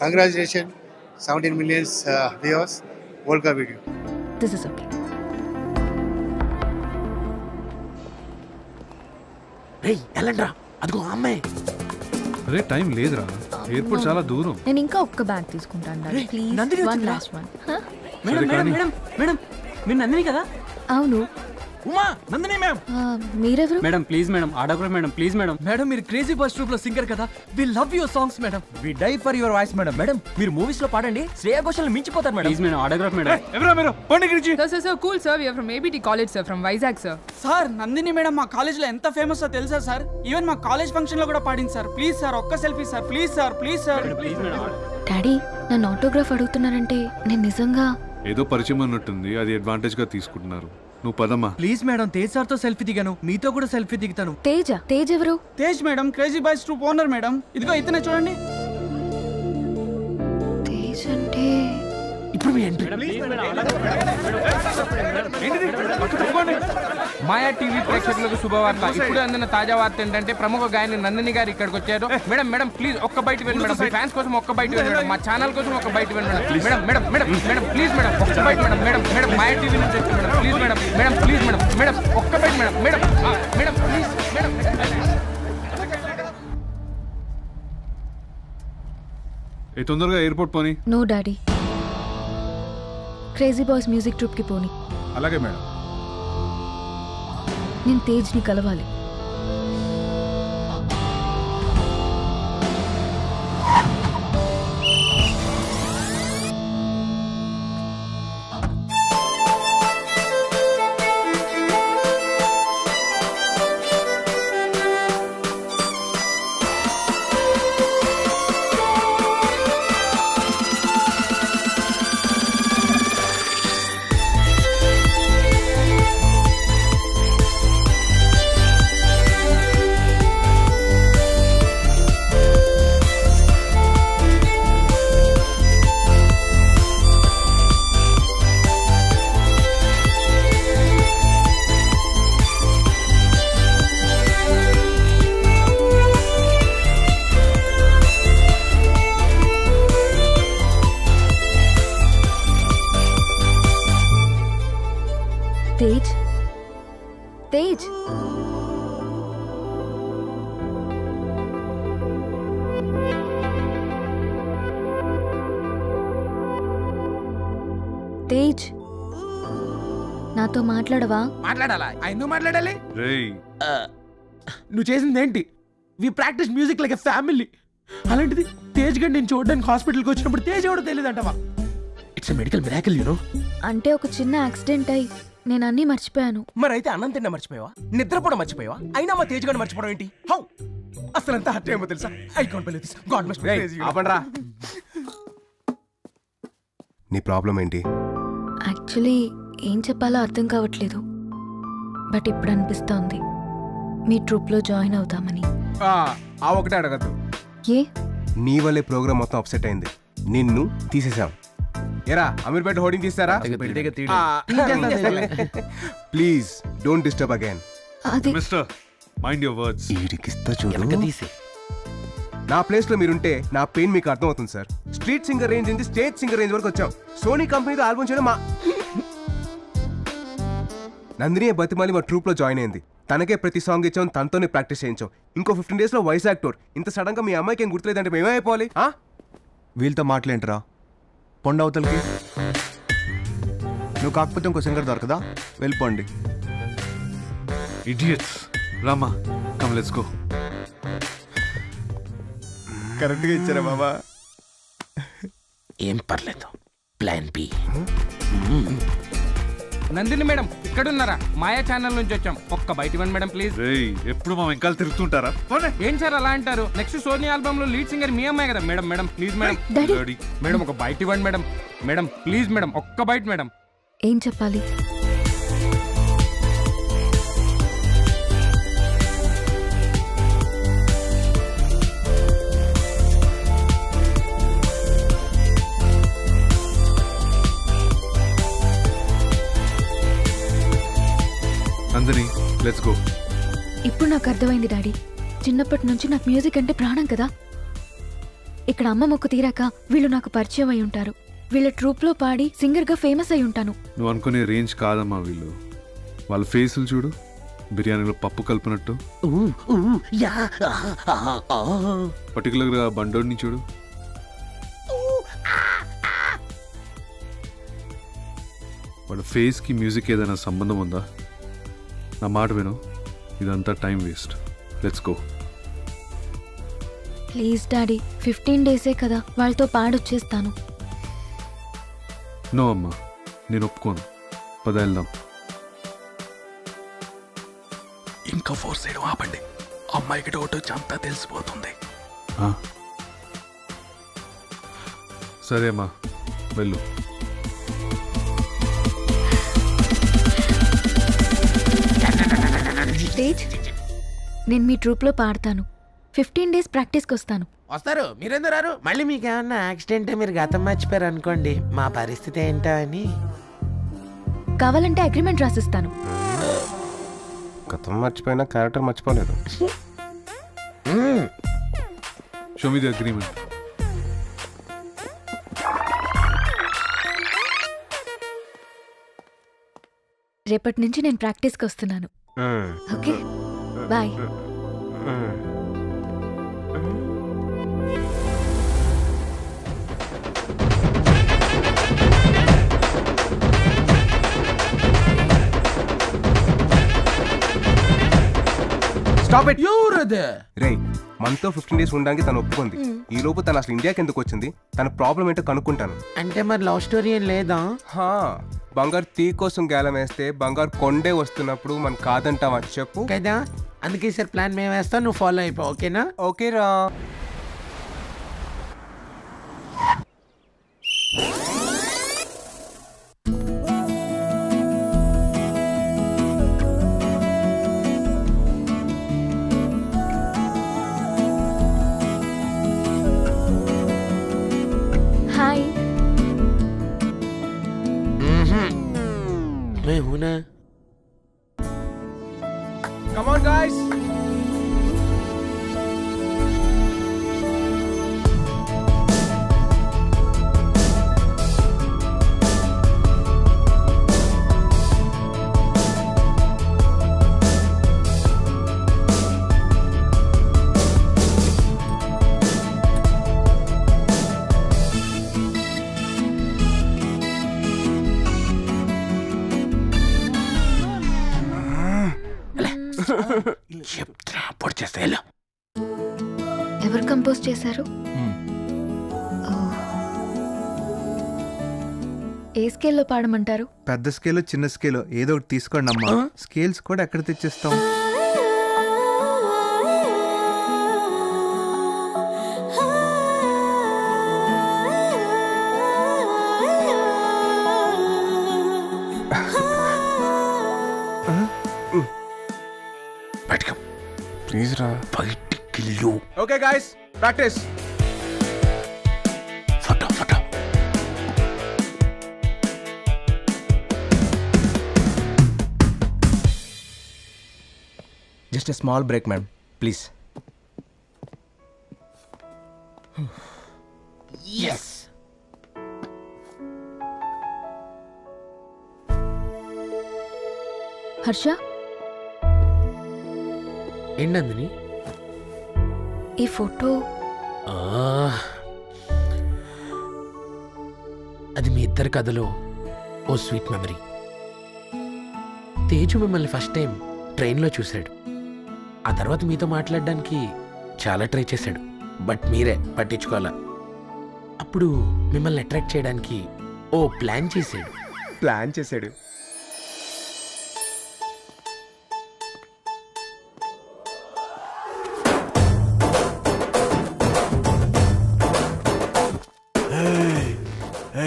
Congratulations, 17 million viewers, World Cup video. This is okay. Hey, ఎల్లండ్రా అదిగో అమ్మాయి. అరే time లేదురా, ఎయిర్పోర్ట్ చాలా దూరం. నేను ఇంకా ఒక్క బ్యాగ్ తీసుకుంటాను daddy please. One last one. Madam madam madam madam మీరు నందిని కదా? అవును. ఉమా నందిని మ్యామ్. మీరెవరు? Madam please madam autograph madam please madam. Madam మీరు క్రేజీ బాయ్స్ ట్రూప్ లో సింగర్ కదా, we love your songs madam, we die for your voice madam. Madam మీరు movies లో పాడండి, శ్రేయా ఘోషల్ మించిపోతారు madam. Please madam autograph madam. ఎవరా మీరు పండి గురించి? Sir, cool sir, we are from ABT college sir, from Vizag sir. Sir Nandini madam మా college లో ఎంత ఫేమస్ తెలుసా సార్? ఈవెన్ మా కాలేజ్ ఫంక్షన్ లో కూడా పాడింది సార్. ప్లీజ్ సార్ ఒక్క selfie sir, please sir, please sir. Please madam. Daddy నన్ను ఆటోగ్రాఫ్ అడుగుతున్నారంటే నేను నిజంగా ఏదో పరిచయం అన్నట్టుంది, అది అడ్వాంటేజ్ గా తీసుకుంటున్నారు. నువ్వు పదమ్మా. ప్లీజ్ మేడం తేజ్ సార్ తో సెల్ఫీ దిగాను, మీతో కూడా సెల్ఫీ దిగుతాను. తేజ్ ఎవరు? Tej madam crazy boys troupe owner madam. ఇదిగో ఇతనే చూడండి. తేజ్ అంటే ఇప్పుడు మీ ఎంట్రీ. మాయా టీవీ ప్రేక్షకులకు శుభవార్త. ఇప్పుడు అందిన తాజా వార్త ఏంటంటే ప్రముఖ గాయని నందిని గారు ఇక్కడికి వచ్చారు. మేడం మేడం ప్లీజ్ ఒక్క బయట వెళ్ళండి మేడం, మీ ఫ్యాన్స్ కోసం ఒక్క బయట వెళ్ళండి మేడం, మా ఛానల్ కోసం ఒక్క బయట వెళ్ళండి madam. Madam madam madam please madam ఒక్క బయట madam. Madam madam Maya TV నుంచి వచ్చారు madam, please madam. Madam please madam. Madam ఒక్క బయట madam. Madam madam please madam. ఏ తొందరగా ఎయిర్పోర్ట్ పోనీ. No daddy, crazy boys music troupe కి పోని. అలాగే మేడం. నేను తేజ్ ని కలవాలి. తేజ్ తేజ్ తేజ్ నాతో మాట్లాడవా? మాట్లాడాలా? ఎందుకు మాట్లాడాలి? రేయ్ నువ్వు చేసింది ఏంటి? We practise music like a family. అలాంటిది తేజ్ గడ్ నేను చూడడానికి హాస్పిటల్కి వచ్చినప్పుడు తేజ్ ఎవడో తెలియదు అంటవా? It's a medical miracle you know. అంటే ఒక చిన్న యాక్సిడెంట్ అయి నేను అన్నీ మర్చిపోయాను. మరి అయితే అన్నం తిన్నా మర్చిపోయావా? నిద్రపోవడం మర్చిపోయావా? అయినా మా తేజ్ గడ్ మర్చిపోవడం ఏంటి? హౌ అసలు ఎంత హర్ట్ ఏమో తెలుసా? I can't believe this. God must be crazy. ఆపండ్రా. నీ ప్రాబ్లం ఏంటి? యాక్చువల్లీ ఏం చెప్పాలో అర్థం కావట్లేదు, బట్ ఇప్పుడు అనిపిస్తోంది మీ ట్రూప్లో జాయిన్ అవుతామని. ఆ ఒకటే అడగద్దు. ఏ? నీ వల్లే ప్రోగ్రామ్ మొత్తం అప్సెట్ అయింది, నిన్ను తీసేసాం. ఎరా అమీర్పేట హోర్డింగ్ తీస్తారా? Please don't disturb again. అది మిస్టర్ మైండ్ యువర్ వర్డ్స్. ఈడికిస్తా చూడు. నా ప్లేస్ లో మీరుంటే నా పెయిన్ మీకు అర్థం అవుతుంది సార్. స్ట్రీట్ సింగర్ రేంజ్ నుంచి స్టేజ్ సింగర్ రేంజ్ వరకు వచ్చాం. సోనీ కంపెనీతో ఆల్బమ్ చేయడం మా నందిని బతిమాలి మా ట్రూప్ లో జాయిన్ అయింది. తనకే ప్రతి సాంగ్ ఇచ్చాం, తనతోనే ప్రాక్టీస్ చేయించాం. ఇంకో 15 days లో వైజాగ్ టూర్. ఇంత సడన్ గా మీ అమ్మాయికి ఏం గుర్తులేదంటే మేమైపోవాలి? వీళ్ళతో మాట్లాడరా పొండవతలకి. నువ్వు కాకపోతే ఇంకో సింగర్ దొరకదా? వెళ్ళిపోండి. Idiots. Rama come let's go. కరెక్ట్గా ఇచ్చారా బాబా? ఏం పర్లేదు, ప్లాన్ బి. నందిని మేడం ఇక్కడున్నారా? మాయా ఛానల్ నుంచి వచ్చాం, ఒక్క బయట ఇవ్వండి మేడం ప్లీజ్. రేయ్ ఎప్పుడు మా వెంకాల తిరుగుతుంటారా? ఏం సార్ అలా అంటారు? నెక్స్ట్ సోనీ ఆల్బమ్ లో లీడ్ సింగర్ మీ అమ్మాయి కదా madam. Madam please madam. Madam ఒక బయట ఇవ్వండి మేడం. మేడం ప్లీజ్ మేడం ఒక్క బయట మేడం. ఏం చెప్పాలి? Nandini let's go. ఇప్పుడు నాకు అర్థమైంది డాడీ, చిన్నప్పటి నుంచి నాకు మ్యూజిక్ అంటే ప్రాణం కదా. ఇక్కడ అమ్మ మొక్కు తీరాక వీళ్ళు నాకు పరిచయం అయి ఉంటారు. వీళ్ళ ట్రూప్లో పాడి సింగర్గా ఫేమస్ అయి ఉంటాను. నువ్వు అనుకునే రేంజ్ కాదమ్మా వీళ్ళు. వాళ్ళ ఫేసులు చూడు, బిర్యానీలో పప్పు కలిపినట్టు. పర్టికులర్గా బండోడిని చూడు. వాళ్ళ ఫేస్కి మ్యూజిక్ ఏదైనా సంబంధం ఉందా? నా మాట విను, ఇదంతా time waste. Let's go. Please daddy, 15 డేసే కదా, వాళ్ళతో పాడొచ్చేస్తాను. నో అమ్మా, నేను ఒప్పుకోను. పద వెళ్దాం. ఇంకా ఫోర్స్ చేయడం ఆపండి. అమ్మాయికి డౌట్ వచ్చి అంతా తెలిసిపోతుంది. సరే అమ్మా, వెళ్ళు. తేజ్, నేను మీ ట్రూప్లో పాడతాను. 15 డేస్ ప్రాక్టీస్కి వస్తాను. వస్తారు, మీరెందుకు రారు? మళ్ళీ మీకు ఏమన్నా యాక్సిడెంట్, మీరు గతం మర్చిపోయారు అనుకోండి, మా పరిస్థితి ఏంటో అని. కావాలంటే అగ్రిమెంట్ రాసిస్తాను. గతం మర్చిపోయినా క్యారెక్టర్ మర్చిపోలేదు. Show me the agreement. రేపటి నుంచి నేను ప్రాక్టీస్కి వస్తున్నాను. Okay, bye. Stop it. రే, మనతో 15 డేస్ ఉండడానికి తను ఒప్పుకుంది. ఈ లోపు తను అసలు ఇండియాకి ఎందుకు వచ్చింది, తన ప్రాబ్లం ఏంటో కనుక్కుంటాను. అంటే మరి లవ్ స్టోరీ ఏం లేదా? బంగారు తీ కోసం గేలం వేస్తే బంగారు కొండే వస్తున్నప్పుడు మనం కాదంటావా చెప్పు కదా. అందుకే సార్ ప్లాన్ మేము వేస్తాం, నువ్వు ఫాలో అయిపో. ఓకేనా? ఓకేరా. హాయ్. मैं हूं ना. Come on guys. ఎవరు కంపోజ్ చేశారు? ఏ స్కేల్లో పాడమంటారు? పెద్ద స్కేలో చిన్న స్కేలో ఏదో ఒకటి తీసుకోండి అమ్మా. స్కేల్స్ కూడా ఎక్కడ తెచ్చిస్తాం? ప్లీజ్ రా, బయటికి. Okay guys, practice. Photo photo. Just a small break ma'am, please. yes. Harsha, ఏంటందని ఈ ఫోటో? అది మీ ఇద్దరి కథలో ఓ స్వీట్ మెమరీ. తేజు మిమ్మల్ని ఫస్ట్ టైం ట్రైన్లో చూశాడు. ఆ తర్వాత మీతో మాట్లాడడానికి చాలా ట్రై చేశాడు, బట్ మీరే పట్టించుకోవాలా. అప్పుడు మిమ్మల్ని అట్రాక్ట్ చేయడానికి ఓ ప్లాన్ చేశాడు.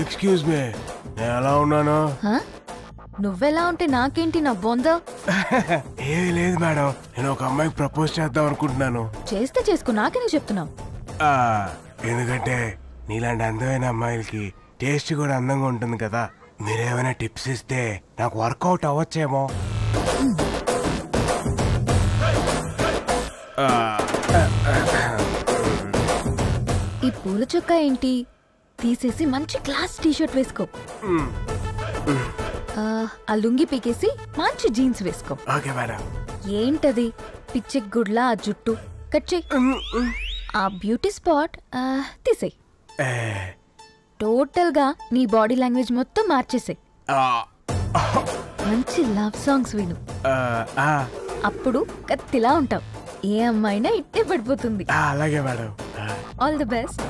ఎక్స్క్యూజ్ మీ, నేను ఎలా ఉన్నాను? నువ్వెలా ఉంటే నాకేంటి, నా బొంద. ఏమీ లేదు మేడం, నేను ఒక అమ్మాయికి ప్రపోజ్ చేద్దాం అనుకుంటున్నాను. చేస్తే చేసుకో, నాకెందుకు చెప్తున్నావు? ఎందుకంటే నీలాంటి అందమైన అమ్మాయిలకి టేస్ట్ కూడా అందంగా ఉంటుంది కదా. మీరేమైనా టిప్స్ ఇస్తే నాకు వర్కౌట్ అవ్వచ్చేమో. ఈ పూల చొక్కా ఏంటి తీసేసి మంచి క్లాస్ టీషర్ట్ వేసుకో. ఆ లుంగి పీకేసి మంచి జీన్స్ వేసుకో. Okay madam. ఏంటది పిచ్చి గుడ్లా ఆ జుట్టు కట్ చెయ్. ఆ బ్యూటీ స్పాట్ తీసేయ్. టోటల్ గా నీ బాడీ లాంగ్వేజ్ మొత్తం మార్చేసాయి. మంచి లవ్ సాంగ్స్ విను, అప్పుడు కత్తిలా ఉంటావు. ఏ అమ్మాయినా ఇట్టే పడిపోతుంది. అలాగే మేడం. All the best.